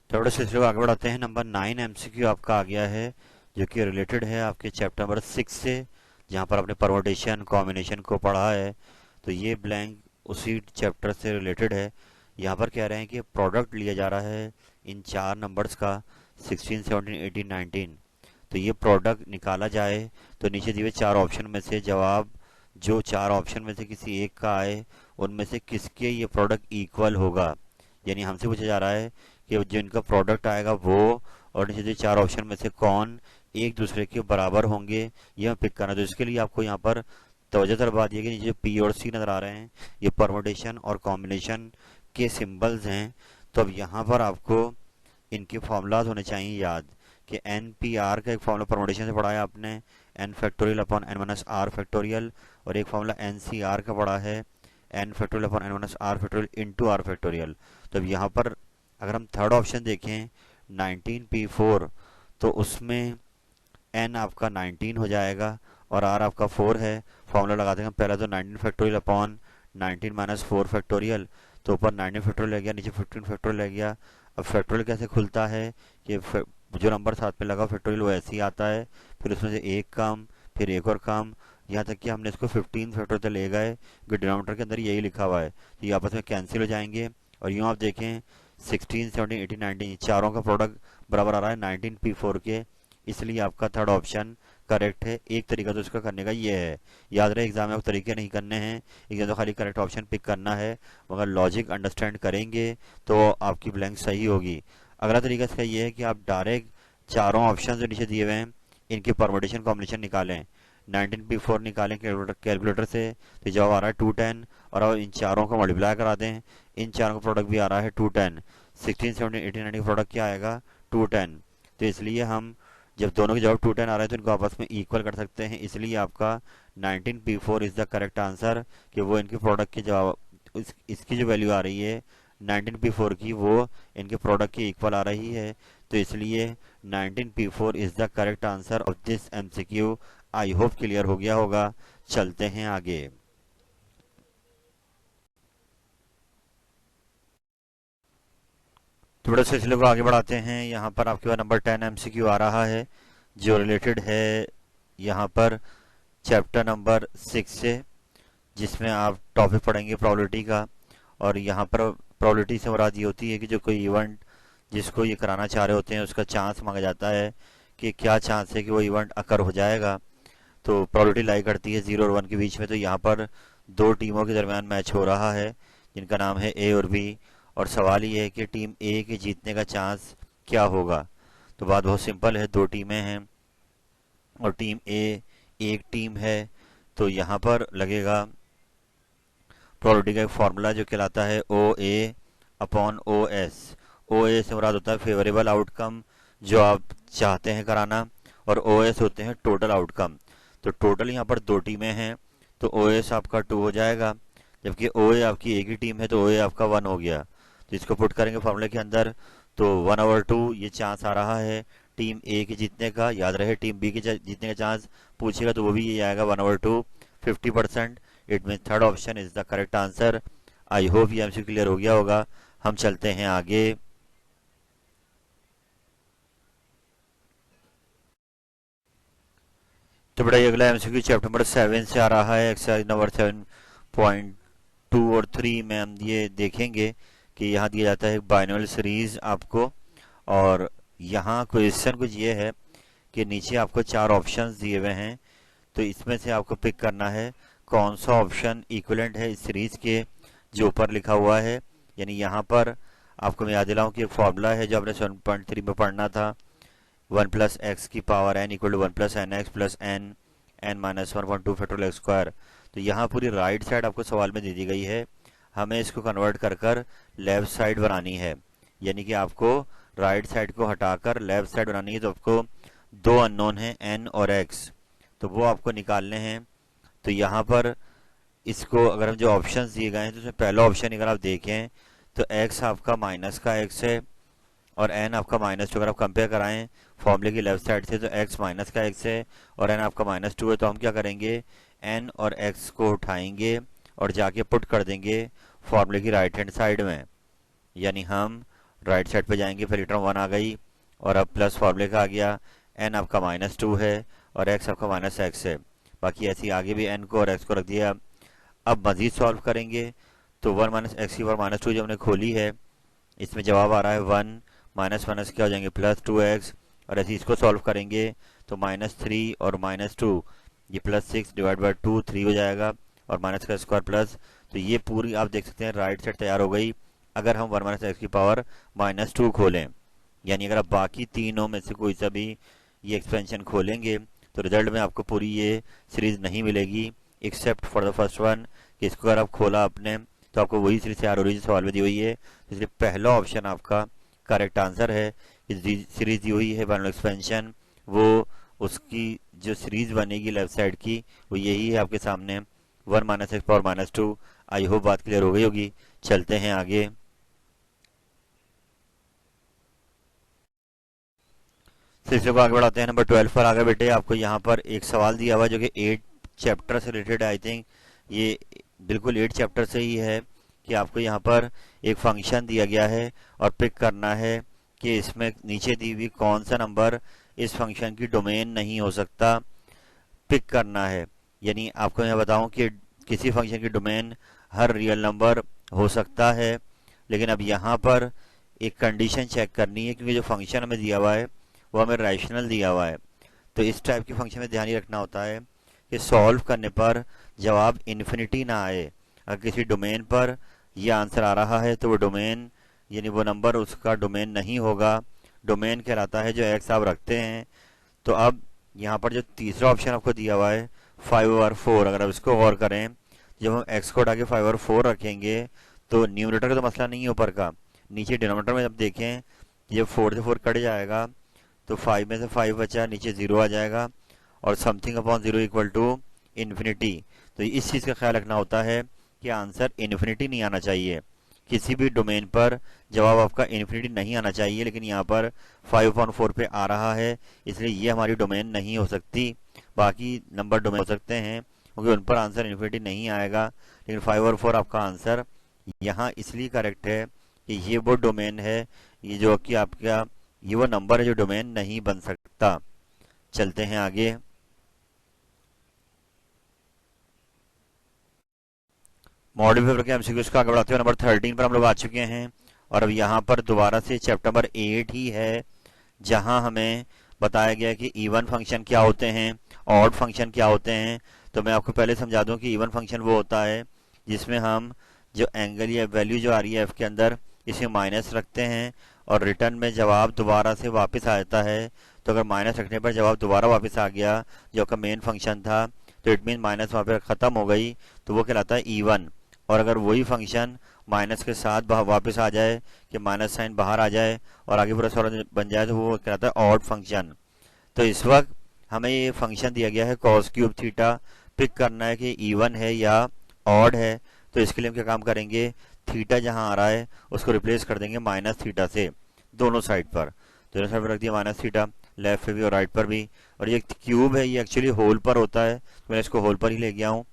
Speaker 1: थोड़ा सिलसिले को आगे बढ़ाते हैं। नंबर 9 एमसीक्यू आपका आ गया है, जो कि रिलेटेड है आपके चैप्टर नंबर 6 से, जहाँ पर आपने परमुटेशन कॉम्बिनेशन को पढ़ा है। तो ये ब्लैंक उसी चैप्टर से रिलेटेड है। यहाँ पर कह रहे हैं कि प्रोडक्ट लिया जा रहा है इन चार नंबर्स का, 16, 17, 18, 19। तो ये प्रोडक्ट निकाला जाए तो नीचे दिए हुए चार ऑप्शन में से जवाब जो चार ऑप्शन में से किसी एक का आए, उनमें से किसके ये प्रोडक्ट इक्वल होगा। यानी हमसे पूछा जा रहा है कि जिनका प्रोडक्ट आएगा वो और नीचे दिए चार ऑप्शन में से कौन एक दूसरे के बराबर होंगे, ये हमें पिक करना है। तो इसके लिए आपको यहाँ पर तवज्जो बात यह कि नीचे पी और सी नजर आ रहे हैं, ये परमुटेशन और कॉम्बिनेशन के सिंबल्स हैं। तो अब यहाँ पर आपको इनके फॉर्मूलाज होने चाहिए याद, कि एन पी आर का एक फॉर्मूला परमुटेशन से पढ़ा है आपने, N factorial upon N minus R factorial, और एक फॉर्मूला एन सी आर का पढ़ा है, N factorial upon N minus R factorial into R factorial. तो अब यहाँ पर अगर हम थर्ड ऑप्शन देखें 19p4, तो उसमें एन आपका 19 हो जाएगा और आर आपका 4 है। फॉर्मूला लगाते हैं पहला तो 19 फैक्टोरियल अपॉन 19 माइनस 4 फैक्टोरियल, तो ऊपर 19 फैक्टोरियल लग गया, नीचे 15 फैक्टोरियल लग गया। अब फैक्टोरियल कैसे खुलता है कि जो नंबर साथ में लगा फैक्टोरियल वो ऐसे ही आता है, फिर उसमें से एक कम, फिर एक और कम, यहाँ तक कि हमने इसको 15 फैक्टोरियल तक ले गए, क्योंकि डिनोमिनेटर के अंदर यही लिखा हुआ है। तो ये आपस में कैंसिल हो जाएंगे और यूँ आप देखें 16, 17, 18, 19 चारों का प्रोडक्ट बराबर आ रहा है 19p4 के, इसलिए आपका थर्ड ऑप्शन करेक्ट है। एक तरीका तो इसका करने का ये है, याद रहे एग्जाम में आपको तरीके नहीं करने हैं, एग्जाम तो खाली करेक्ट ऑप्शन पिक करना है, मगर लॉजिक अंडरस्टैंड करेंगे तो आपकी ब्लैंक सही होगी। अगला तरीका इसका ये है कि आप डायरेक्ट चारों ऑप्शन जो नीचे दिए हुए हैं इनके परमुटेशन कॉम्बिनेशन निकालें। 19p4 निकालें कैलकुलेटर से, तो जवाब आ रहा है 210, और अब इन चारों को मल्टीप्लाई करा दें, इन चारों का प्रोडक्ट भी आ रहा है 210। 16, 17, 18, 19 का प्रोडक्ट क्या आएगा 210। तो इसलिए हम जब दोनों के जवाब 210 आ रहे हैं तो इनको आपस में इक्वल कर सकते हैं, इसलिए आपका 19p4 is the correct answer, कि वो इनके प्रोडक्ट के जवाब इसकी जो वैल्यू आ रही है 19p4 की, वो इनके प्रोडक्ट के इक्वल आ रही है। तो इसलिए 19p4 is the correct answer of this MCQ. I hope clear हो गया होगा। चलते हैं आगे। थोड़ा सिलसिले को आगे बढ़ाते हैं। यहाँ पर आपके पास नंबर 10 एमसीक्यू आ रहा है, जो रिलेटेड है यहाँ पर चैप्टर नंबर 6 से, जिसमें आप टॉपिक पढ़ेंगे प्रोबेबिलिटी का। और यहाँ पर प्रोबेबिलिटी से मुराद ये होती है कि जो कोई इवेंट जिसको ये कराना चाह रहे होते हैं उसका चांस मांगा जाता है कि क्या चांस है कि वो इवेंट अकर हो जाएगा। तो प्रोबेबिलिटी लाई करती है 0 और 1 के बीच में। तो यहाँ पर दो टीमों के दरमियान मैच हो रहा है जिनका नाम है ए और बी, और सवाल ये है कि टीम ए के जीतने का चांस क्या होगा। तो बात बहुत सिंपल है, दो टीमें हैं और टीम ए एक टीम है, तो यहाँ पर लगेगा प्रोबेबिलिटी का एक फॉर्मूला जो कहलाता है ओ ए अपॉन ओ एस। ओ ए से मुराद होता है फेवरेबल आउटकम जो आप चाहते हैं कराना, और ओ एस होते हैं टोटल आउटकम। तो टोटल यहाँ पर दो टीमें हैं, तो ओ एस आपका 2 हो जाएगा, जबकि ओ ए आपकी एक ही टीम है तो ओ ए आपका 1 हो गया। तो इसको पुट करेंगे फॉर्मूले के अंदर, तो 1/2 ये चांस आ रहा है टीम ए के जीतने का। याद रहे टीम बी के जीतने का चांस पूछेगा तो वो भी ये आएगा 1/2, 50%। It mean third option is the correct answer. I hope ये एमसीक्यू क्लियर हो गया होगा। हम चलते हैं आगे। तो बड़ा अगला एमसीक्यू चैप्टर नंबर 7 से आ रहा है, एक्सरसाइज नंबर 7.2 और 3 में हम ये देखेंगे कि यहाँ दिया जाता है बाइनोमियल सीरीज आपको, और यहाँ क्वेश्चन कुछ ये है कि नीचे आपको चार ऑप्शंस दिए हुए हैं, तो इसमें से आपको पिक करना है कौन सा ऑप्शन इक्विवेलेंट है इस सीरीज के जो ऊपर लिखा हुआ है। यानी यहाँ पर आपको मैं याद दिलाऊं कि एक फॉर्मूला है जो आपने 7.3 में पढ़ना था, 1 प्लस एक्स की power N equal to 1 plus N X plus N N minus 1/2 factorial X square. तो यहाँ पूरी राइट साइड आपको सवाल में दे दी गई है, हमें इसको कन्वर्ट कर कर लेफ्ट साइड बनानी है। यानी कि आपको राइट साइड को हटाकर लेफ्ट साइड बनानी है। तो आपको दो अननोन है एन और एक्स, तो वो आपको निकालने हैं। तो यहाँ पर इसको अगर हम जो ऑप्शंस दिए गए हैं तो उसमें पहला ऑप्शन अगर आप देखें तो x आपका माइनस का x है और n आपका -2। अगर आप कंपेयर कराएं फॉर्मूले की लेफ्ट साइड से तो x माइनस का x है और n आपका -2 है, तो हम क्या करेंगे n और x को उठाएंगे और जाके पुट कर देंगे फॉर्मूले की राइट हैंड साइड में। यानी हम राइट साइड पे जाएंगे, फिर टर्म 1 आ गई और अब प्लस फॉर्मूले का आ गया, n आपका -2 है और x आपका -x है। बाकी ऐसे ही आगे भी n को और x को रख दिया। अब मजीद सॉल्व करेंगे तो 1 - x की पावर -2 जो हमने खोली है, इसमें जवाब आ रहा है 1 माइनस क्या हो जाएंगे +2x, और ऐसे इसको सॉल्व करेंगे तो -3 और -2 ये +6 डिवाइड बाई 2 3 हो जाएगा और माइनस का स्क्वायर प्लस। तो ये पूरी आप देख सकते हैं राइट साइड तैयार हो गई अगर हम 1 - x की पावर -2 खोलें। यानी अगर आप बाकी तीनों में से कोई सा भी ये एक्सपेंशन खोलेंगे तो रिजल्ट में आपको पूरी ये सीरीज नहीं मिलेगी, except for the first one कि इसको अगर आप खोला आपने तो आपको वही सीरीज तैयार हो रही है जो सवाल में दी हुई है। इसलिए पहला ऑप्शन आपका करेक्ट आंसर है। सीरीज दी हुई है बाइनोमियल एक्सपेंशन, वो उसकी जो सीरीज बनेगी लेफ्ट साइड की वो यही है आपके सामने 1 - x पावर -2। आई होप बात क्लियर हो गई होगी। चलते हैं आगे। सिलसिले को आगे बढ़ाते हैं। नंबर 12 पर आगे बेटे आपको यहाँ पर एक सवाल दिया हुआ है जो कि 8 चैप्टर से रिलेटेड। आई थिंक ये बिल्कुल 8 चैप्टर से ही है कि आपको यहाँ पर एक फंक्शन दिया गया है और पिक करना है कि इसमें नीचे दी हुई कौन सा नंबर इस फंक्शन की डोमेन नहीं हो सकता, पिक करना है। यानी आपको मैं बताऊं कि किसी फंक्शन की डोमेन हर रियल नंबर हो सकता है, लेकिन अब यहाँ पर एक कंडीशन चेक करनी है क्योंकि जो फंक्शन हमें दिया हुआ है वो हमें रैशनल दिया हुआ है। तो इस टाइप की फंक्शन में ध्यान ही रखना होता है कि सॉल्व करने पर जवाब इन्फिनिटी ना आए। अगर किसी डोमेन पर यह आंसर आ रहा है तो वो डोमेन यानी वो नंबर उसका डोमेन नहीं होगा। डोमेन कहलाता है जो एक्स आप रखते हैं। तो अब यहाँ पर जो तीसरा ऑप्शन आपको दिया हुआ है 5/4, अगर आप इसको गौर करें, जब हम x को हटा के 5/4 रखेंगे तो न्यूमरेटर का तो मसला नहीं है ऊपर का, नीचे डिनोमिनेटर में जब देखें जब 4 से 4 कट जाएगा तो 5 में से 5 बचा, नीचे 0 आ जाएगा और something upon 0 equal to infinity. तो इस चीज़ का ख्याल रखना होता है कि आंसर इन्फिनिटी नहीं आना चाहिए। किसी भी डोमेन पर जवाब आपका इन्फिनिटी नहीं आना चाहिए, लेकिन यहाँ पर 5/4 पे आ रहा है इसलिए ये हमारी डोमेन नहीं हो सकती। बाकी नंबर डोमेन हो सकते हैं क्योंकि उन पर आंसर इन्फिनिटी नहीं आएगा, लेकिन 5/4 आपका आंसर यहाँ इसलिए करेक्ट है कि ये वो डोमेन है, ये जो कि आपका ये वो नंबर है जो डोमेन नहीं बन सकता। चलते हैं आगे। मॉडल पेपर के एमसीक्यूज को आगे बढ़ाते हुए नंबर 13 पर हम लोग आ चुके हैं और अब यहाँ पर दोबारा से चैप्टर नंबर 8 ही है जहां हमें बताया गया कि इवन फंक्शन क्या होते हैं, ऑड फंक्शन क्या होते हैं। तो मैं आपको पहले समझा दूं कि इवन फंक्शन वो होता है जिसमें हम जो एंगल या वैल्यू जो आ रही है एफ के अंदर इसे माइनस रखते हैं और रिटर्न में जवाब दोबारा से वापस आ जाता है। तो अगर माइनस रखने पर जवाब दोबारा वापस आ गया जो आपका मेन फंक्शन था तो इट मीन माइनस वहाँ पर ख़त्म हो गई, तो वो कहलाता है इवन। और अगर वही फंक्शन माइनस के साथ वापस आ जाए कि माइनस साइन बाहर आ जाए और आगे पूरा सवाल बन जाए तो वो कहलाता है ऑड फंक्शन। तो इस वक्त हमें ये फंक्शन दिया गया है cos क्यूब थीटा, पिक करना है कि इवन है या ऑड है। तो इसके लिए हम क्या काम करेंगे, थीटा जहां आ रहा है उसको रिप्लेस कर देंगे माइनस थीटा से दोनों साइड पर। दोनों साइड पर रख दिया माइनस थीटा, लेफ्ट पे भी और राइट पर भी। और ये क्यूब है ये एक्चुअली होल पर होता है तो मैं इसको होल पर ही ले गया हूँ।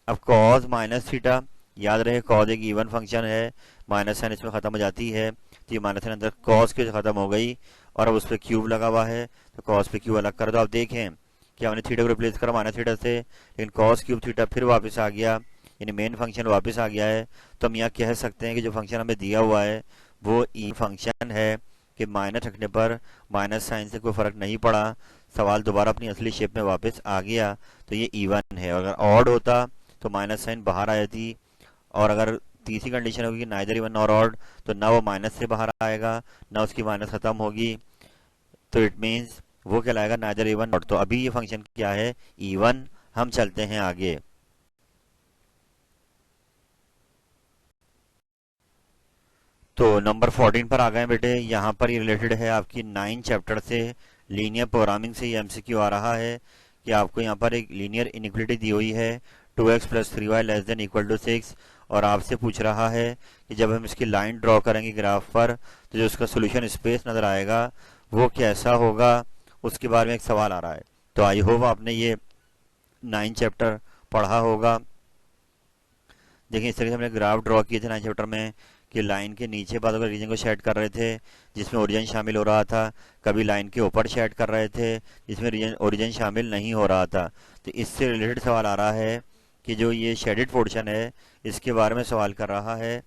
Speaker 1: अब cos माइनस थीटा, याद रहे cos एक इवन फंक्शन है, माइनस साइन इसमें खत्म हो जाती है तो ये माइनस साइन अंदर cos के खत्म हो गई और अब उस पर क्यूब लगा हुआ है तो cos पे क्यूब अलग कर दो। आप देखें कि हमने थीटा को रिप्लेस करा माइनस थीटा से, लेकिन cos क्यूब थीटा फिर वापस आ गया, यानी मेन फंक्शन वापस आ गया है। तो हम यहाँ कह सकते हैं कि जो फंक्शन हमें दिया हुआ है वो ई फंक्शन है कि माइनस रखने पर माइनस साइन से कोई फर्क नहीं पड़ा, सवाल दोबारा अपनी असली शेप में वापस आ गया, तो ये इवन है। अगर ऑड होता तो माइनस साइन बाहर आ जाती, और अगर तीसरी कंडीशन होगी नाइदर इवन नॉर ऑड तो ना वो माइनस से बाहर आएगा ना उसकी माइनस खत्म होगी, तो इट मीन्स वो कहलाएगा नाइदर इवन ऑड। तो अभी ये फंक्शन क्या है, इवन। हम चलते हैं आगे। तो नंबर 14 पर आ गए बेटे। यहाँ पर ये रिलेटेड है आपकी 9 चैप्टर से, लीनियर प्रोग्रामिंग से ये एमसीक्यू आ रहा है कि आपको यहाँ पर एक लीनियर इनिक्वालिटी दी हुई है 2x plus 3y less than equal to 6, और आपसे पूछ रहा है कि जब हम इसकी लाइन ड्रॉ करेंगे ग्राफ पर तो जो उसका सोल्यूशन स्पेस नज़र आएगा वो कैसा होगा, उसके बारे में एक सवाल आ रहा है। तो आई होप आपने ये 9 चैप्टर पढ़ा होगा। देखिए इस तरह से हमने ग्राफ ड्रॉ किए थे 9 चैप्टर में कि लाइन के नीचे बाजू का रीजन को शेड कर रहे थे जिसमें ओरिजिन शामिल हो रहा था, कभी लाइन के ऊपर शेड कर रहे थे जिसमें रीजन ओरिजिन शामिल नहीं हो रहा था। तो इससे रिलेटेड सवाल आ रहा है कि जो ये शेडेड पोर्शन है इसके बारे में सवाल कर रहा है।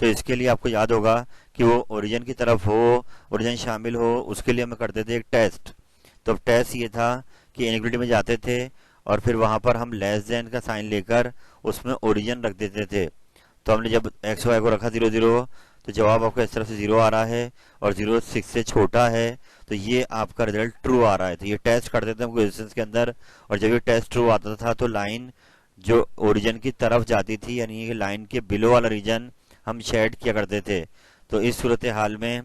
Speaker 1: तो इसके लिए आपको याद होगा कि वो ओरिजिन की तरफ हो, ओरिजिन शामिल हो, उसके लिए हम करते थे एक टेस्ट। तो अब टेस्ट ये था कि इनइक्वालिटी में जाते थे और फिर वहां पर हम लेस देन का साइन लेकर उसमें ओरिजिन रख देते थे। तो हमने जब एक्स वाई को रखा 0 0 तो जवाब आपका इस तरफ से 0 आ रहा है और 0 6 से छोटा है, तो ये आपका रिजल्ट ट्रू आ रहा है। तो ये टेस्ट करते थे हम क्वेश्चंस के अंदर, और जब ये टेस्ट ट्रू आता था तो लाइन जो ओरिजिन की तरफ जाती थी यानी कि लाइन के बिलो वाला रीजन हम शेड किया करते थे। तो इस सूरत हाल में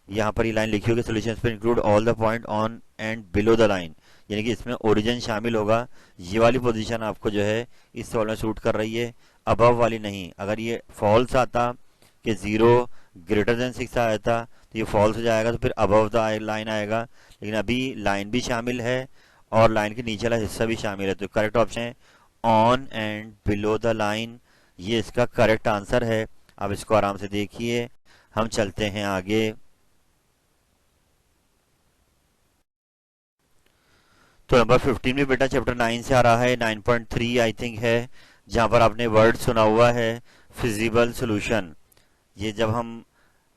Speaker 1: यहाँ पर ये लाइन लिखी होगी सोल्यूशंस पर include all the point on and below the line, यानी कि इसमें ओरिजिन शामिल होगा। ये वाली पोजीशन आपको जो है इस सवाल में सूट कर रही है, अबव वाली नहीं। अगर ये फॉल्स आता कि 0 ग्रेटर देन 6 आया था तो ये फॉल्स हो जाएगा, तो फिर अबव द लाइन आएगा। लेकिन अभी लाइन भी शामिल है और लाइन के नीचे वाला हिस्सा भी शामिल है, तो करेक्ट ऑप्शन है on and below the line. ये इसका करेक्ट आंसर है। आप इसको आराम से देखिए। हम चलते हैं आगे। तो नंबर 15 भी बेटा चैप्टर 9 से आ रहा है, 9.3 आई थिंक है, जहां पर आपने वर्ड सुना हुआ है फिजिबल सोल्यूशन। ये जब हम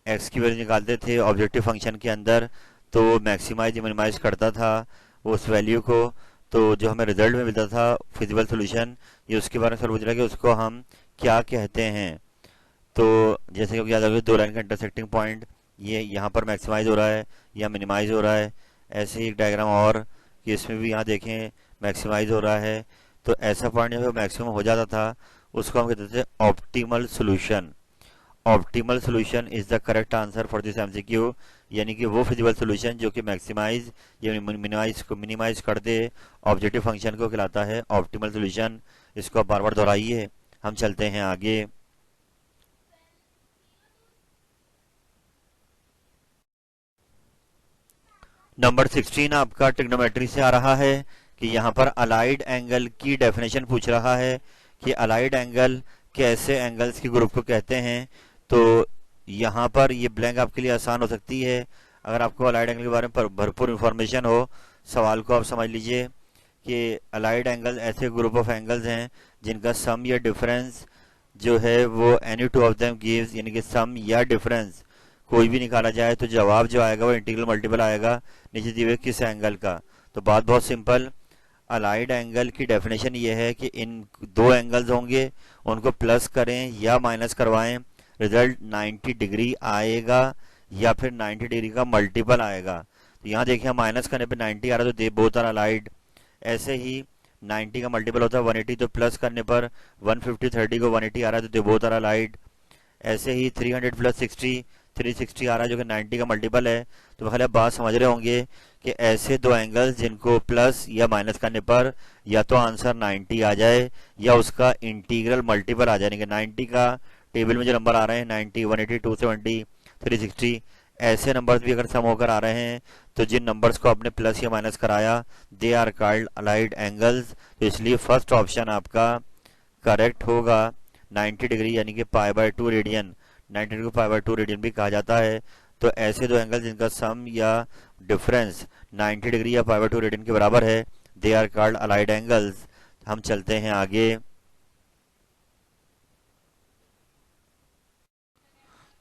Speaker 1: एक्स की वैल्यू निकालते थे ऑब्जेक्टिव फंक्शन के अंदर तो मैक्सिमाइज मिनिमाइज करता था उस वैल्यू को, तो जो हमें रिजल्ट में मिलता था फिजिबल सोल्यूशन, ये उसके बारे में सवाल पूछ रहा है कि उसको हम क्या कहते हैं। तो जैसे कि याद रखिए 2 लाइन का इंटरसेक्टिंग पॉइंट, ये यहाँ पर मैक्सिमाइज हो रहा है या मिनिमाइज हो रहा है। ऐसे ही एक डायग्राम और कि इसमें भी यहाँ देखें मैक्सिमाइज हो रहा है। तो ऐसा पॉइंट जब मैक्सिमम हो जाता था उसको हम कहते थे optimal solution. Optimal solution is the correct answer for this MCQ, यानी कि वो फिजिबल सोल्यूशन जो कि मैक्सिमाइज या मिनिमाइज कर दे ऑब्जेक्टिव फंक्शन को कहलाता है ऑप्टिमल सोल्यूशन। इसको आप बार बार दोहराइए। हम चलते हैं आगे। नंबर 16 आपका ट्रिग्नोमेट्री से आ रहा है कि यहाँ पर अलाइड एंगल की डेफिनेशन पूछ रहा है कि अलाइड एंगल कैसे एंगल्स के ग्रुप को कहते हैं। तो यहाँ पर ये ब्लैंक आपके लिए आसान हो सकती है अगर आपको अलाइड एंगल के बारे में भरपूर इंफॉर्मेशन हो। सवाल को आप समझ लीजिए कि अलाइड एंगल ऐसे ग्रुप ऑफ एंगल्स हैं जिनका सम या डिफरेंस जो है वो any two of them gives, यानी कि सम या डिफरेंस कोई भी निकाला जाए तो जवाब जो आएगा वो इंटीग्रल मल्टीपल आएगा नीचे दिए हुए किस एंगल का। तो बात बहुत सिंपल, अलाइड एंगल की डेफिनेशन ये है कि इन 2 एंगल्स होंगे उनको प्लस करें या माइनस करवाएं, रिजल्ट 90 डिग्री आएगा या फिर 90 डिग्री का मल्टीपल आएगा। तो यहाँ देखिए माइनस करने पे 90 आ रहा है तो दे बोथ आर अलाइड। ऐसे ही 90 का मल्टीपल होता है 180, तो प्लस करने पर 150 30 को 180 आ रहा है तो दे बोथ आर अलाइड। ऐसे ही 300 प्लस 60 360 आ रहा है जो कि 90 का मल्टीपल है। तो मैं आप बात समझ रहे होंगे कि ऐसे 2 एंगल्स जिनको प्लस या माइनस करने पर या तो आंसर 90 आ जाए या उसका इंटीग्रल मल्टीपल आ जाए। 90 का टेबल में जो नंबर आ रहे हैं 90, 180, 270, 360, ऐसे नंबर्स भी अगर सम होकर आ रहे हैं तो जिन नंबर्स को आपने प्लस या माइनस कराया they are called allied angles. तो इसलिए फर्स्ट ऑप्शन आपका करेक्ट होगा 90 डिग्री, यानी कि π/2 रेडियन। 90 डिग्री को π/2 रेडियन भी कहा जाता है। तो ऐसे 2 एंगल जिनका सम या डिफरेंस 90 डिग्री या π/2 रेडियन के बराबर है they are called allied angles. हम चलते हैं आगे।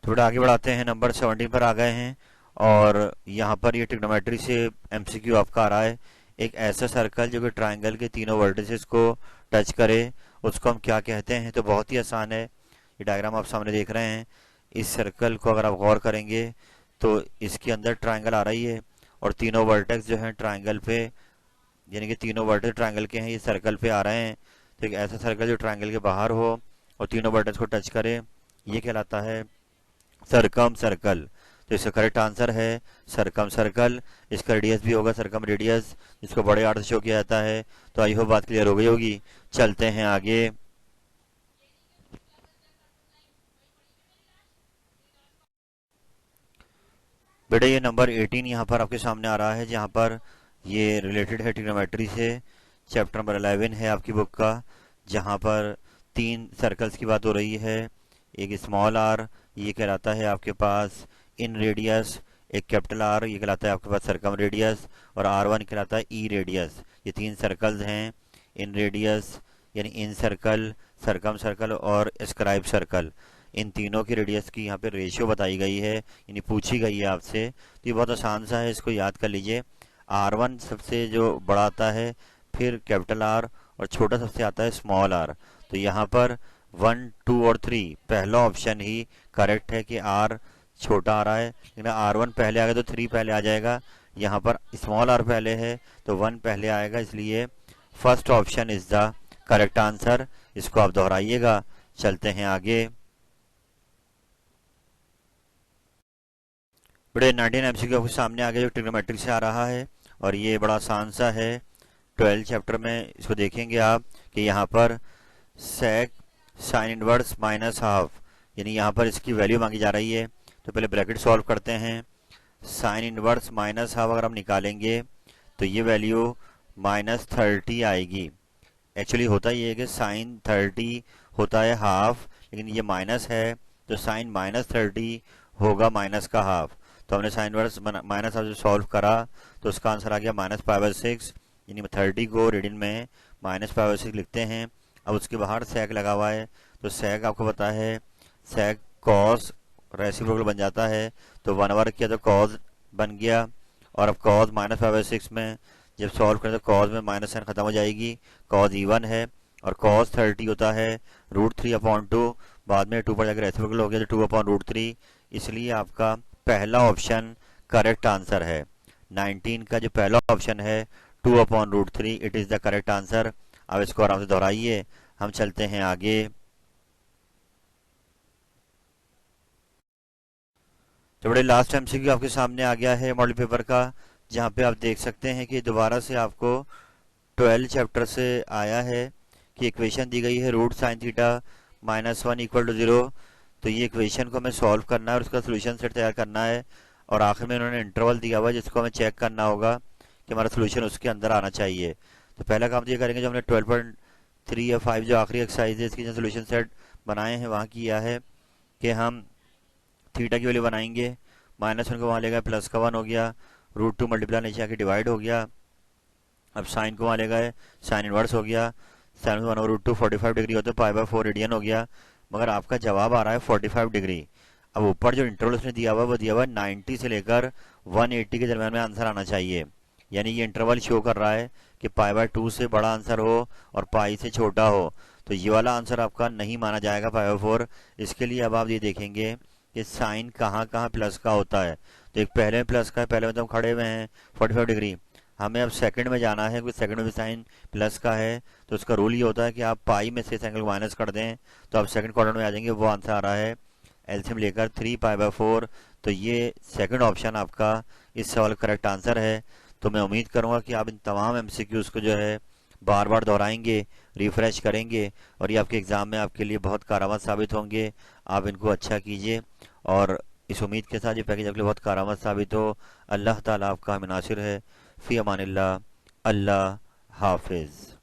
Speaker 1: थोड़ा आगे बढ़ाते हैं, नंबर 17 पर आ गए हैं और यहाँ पर ये ट्रिग्नोमेट्री से एमसीक्यू आपका आ रहा है। एक ऐसा सर्कल जो कि ट्राइंगल के तीनों वर्टिसेस को टच करे उसको हम क्या कहते हैं। तो बहुत ही आसान है, ये डायग्राम आप सामने देख रहे हैं। इस सर्कल को अगर आप गौर करेंगे तो इसके अंदर ट्राइंगल आ रही है और तीनों वर्टेक्स जो हैं ट्राइंगल पे, यानी कि तीनों वर्टेक्स ट्राइंगल के हैं, ये सर्कल पे आ रहे हैं। तो एक ऐसा सर्कल जो ट्राइंगल के बाहर हो और तीनों वर्टेक्स को टच करे ये कहलाता है सर्कम सर्कल। तो इसका करेक्ट आंसर है सरकम सर्कल। इसका रेडियस भी होगा सरकम रेडियस, जिसको बड़े आर्ट से शो किया जाता है। तो आई होप बात क्लियर हो गई होगी। चलते हैं आगे। बेटा ये नंबर 18 यहाँ पर आपके सामने आ रहा है, जहाँ पर ये रिलेटेड है ट्रिग्नोमेट्री से। चैप्टर नंबर 11 है आपकी बुक का, जहाँ पर 3 सर्कल्स की बात हो रही है। एक स्मॉल आर, ये कहलाता है आपके पास इन रेडियस। एक कैपिटल आर, ये कहलाता है आपके पास सरकम रेडियस। और R1 कहलाता है ई रेडियस। ये 3 सर्कल्स हैं, इन रेडियस यानी इन सर्कल, सरकम सर्कल और स्क्राइब सर्कल। इन तीनों की रेडियस की यहाँ पे रेशियो बताई गई है, यानी पूछी गई है आपसे। तो ये बहुत आसान सा है, इसको याद कर लीजिए। R1 सबसे जो बड़ा आता है, फिर कैपिटल आर, और छोटा सबसे आता है स्मॉल आर। तो यहाँ पर 1, 2 और 3 पहला ऑप्शन ही करेक्ट है कि आर छोटा आ रहा है, लेकिन R1 पहले आएगा तो 3 पहले आ जाएगा। यहाँ पर स्मॉल आर पहले है तो 1 पहले आएगा, इसलिए first option is the correct answer. इसको आप दोहराइएगा। चलते हैं आगे। बड़े 19 MCQ आपके सामने आगे जो ट्रिग्नोमेट्री से आ रहा है, और ये बड़ा आसान सा है। 12 चैप्टर में इसको देखेंगे आप कि यहाँ पर सेक साइन इनवर्स माइनस हाफ, यानी यहाँ पर इसकी वैल्यू मांगी जा रही है। तो पहले ब्रैकेट सॉल्व करते हैं। साइन इनवर्स माइनस हाफ अगर हम निकालेंगे तो ये वैल्यू -30 आएगी। एक्चुअली होता ये है कि साइन 30 होता है हाफ, लेकिन ये माइनस है तो साइन -30 होगा माइनस का हाफ। तो हमने साइन इनवर्स माइनस हाफ से सॉल्व करा तो उसका आंसर आ गया -π/6, यानी 30 को रेडियन में -π/6 लिखते हैं। अब उसके बाहर सेक लगा हुआ है, तो सेक आपको पता है सेक कॉस रेसिप्रोकल बन जाता है। तो 1/वर्ग किया तो कॉस बन गया, और अब कॉस -π/6 में जब सॉल्व करें तो कॉस में माइनस साइन खत्म हो जाएगी, कॉस इवन है। और कॉस 30 होता है √3/2, बाद में 2 पर जाकर रेसिप्रोकल हो गया तो 2/√3, इसलिए आपका पहला ऑप्शन करेक्ट आंसर है। 19 का जो पहला ऑप्शन है 2/√3, it is the correct answer. अब इसको आराम से दोहराइए। हम चलते हैं आगे। तो बड़े लास्ट MCQ आपके सामने आ गया है मॉडल पेपर का, जहाँ पे आप देख सकते हैं कि दोबारा से आपको 12 चैप्टर से आया है कि इक्वेशन दी गई है √sin θ -1 = 0। तो ये इक्वेशन को हमें सॉल्व करना है और उसका सोल्यूशन सेट तैयार करना है, और आखिर में उन्होंने इंटरवल दिया हुआ है जिसको हमें चेक करना होगा कि हमारा सोल्यूशन उसके अंदर आना चाहिए। तो पहला काम तो ये करेंगे, जो हमने 12.3 या 5 जो आखिरी एक्सरसाइज है इसकी जो सोल्यूशन सेट बनाए हैं वहाँ किया है कि हम थीटा की वैल्यू बनाएंगे। -1 को वहाँ लेगा, प्लस का 1 हो गया, √2 मल्टीप्लाई नीचे आके डिवाइड हो गया। अब साइन को वहाँ ले गए, साइन इनवर्स हो गया, साइन 1/√2 45 डिग्री होता है, π/4 रेडियन हो गया। मगर आपका जवाब आ रहा है 45 डिग्री। अब ऊपर जो इंटरवल उसने दिया हुआ है वो दिया हुआ है 90 से लेकर 180 के दरम्यान में आंसर आना चाहिए, यानी ये इंटरवल शो कर रहा है कि π/2 से बड़ा आंसर हो और पाई से छोटा हो। तो ये वाला आंसर आपका नहीं माना जाएगा π/4। इसके लिए अब आप ये देखेंगे कि साइन कहाँ कहाँ प्लस का होता है। तो एक पहले में प्लस का है, पहले में तो हम खड़े हुए हैं 45 डिग्री। हमें अब सेकंड में जाना है, क्योंकि सेकंड में भी साइन प्लस का है। तो उसका रूल ये होता है कि आप पाई में से इस एंगल को माइनस कर दें, तो आप सेकंड क्वाड्रेंट में आ जाएंगे। वो आंसर आ रहा है एलसीएम लेकर 3π/4। तो ये सेकंड ऑप्शन आपका इस सवाल का करेक्ट आंसर है। तो मैं उम्मीद करूंगा कि आप इन तमाम MCQs को जो है बार बार दोहराएंगे, रिफ्रेश करेंगे, और ये आपके एग्ज़ाम में आपके लिए बहुत कारआमद साबित होंगे। आप इनको अच्छा कीजिए, और इस उम्मीद के साथ ये पैकेज आपके लिए बहुत कारआमद साबित हो। अल्लाह ताला आपका हमें नासिर है। फ़ी अमानिल्लाह। अल्लाह हाफिज़।